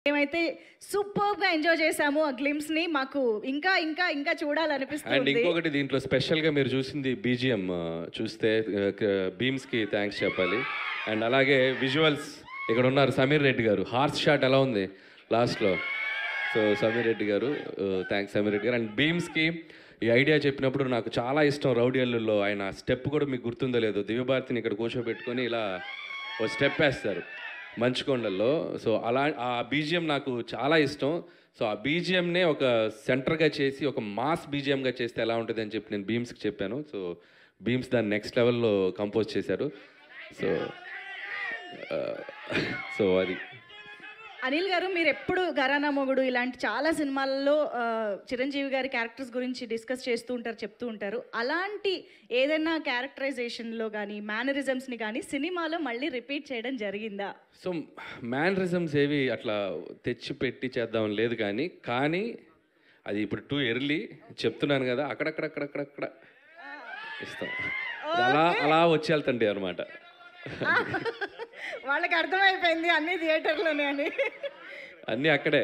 మేమైతే సూపర్‌గా ఎంజాయ్ చేసాము ఆ గ్లింప్స్‌ని. మాకు ఇంకా ఇంకా ఇంకా అండ్ చూడాలనిపిస్తుంది. ఇంకొకటి దీంట్లో స్పెషల్గా మీరు చూసింది బీజిఎం చూస్తే బీమ్స్కి థ్యాంక్స్ చెప్పాలి. అండ్ అలాగే విజువల్స్ ఇక్కడ ఉన్నారు సమీర్ రెడ్డి గారు, హార్స్ షాట్ ఎలా ఉంది లాస్ట్లో. సో సమీర్ రెడ్డి గారు థ్యాంక్స్ సమీర్ రెడ్డి గారు. అండ్ బీమ్స్కి ఈ ఐడియా చెప్పినప్పుడు నాకు చాలా ఇష్టం. రౌడీ అల్లుల్లో ఆయన స్టెప్ కూడా మీకు గుర్తుందో లేదో, దివ్యభారతిని ఇక్కడ కూర్చోబెట్టుకొని ఇలా ఓ స్టెప్ వేస్తారు మంచుకొండల్లో. సో అలా ఆ బీజిఎం నాకు చాలా ఇష్టం. సో ఆ బీజిఎంనే ఒక సెంటర్గా చేసి ఒక మాస్ బీజిఎంగా చేస్తే ఎలా ఉంటుంది అని చెప్పి నేను బీమ్స్కి చెప్పాను. సో బీమ్స్ దాన్ని నెక్స్ట్ లెవెల్లో కంపోజ్ చేశారు. సో సో అది అనిల్ గారు, మీరెప్పుడు ఘరానా మొగుడు ఇలాంటి చాలా సినిమాల్లో చిరంజీవి గారి క్యారెక్టర్స్ గురించి డిస్కస్ చేస్తూ ఉంటారు, చెప్తూ ఉంటారు. అలాంటి ఏదైనా క్యారెక్టరైజేషన్లో కానీ మేనరిజమ్స్ని కానీ సినిమాలో మళ్ళీ రిపీట్ చేయడం జరిగిందా? సో మ్యానరిజమ్స్ ఏవి అట్లా తెచ్చి పెట్టి చేద్దాం లేదు, కానీ అది ఇప్పుడు టూ ఎర్లీ చెప్తున్నాను కదా, అక్కడక్కడక్కడక్కడక్కడ ఇస్తాం. అలా అలా వచ్చి వెళ్తండి అనమాట. వాళ్ళకి అర్థమైపోయింది అన్ని థియేటర్లోనే అని. అన్నీ అక్కడే.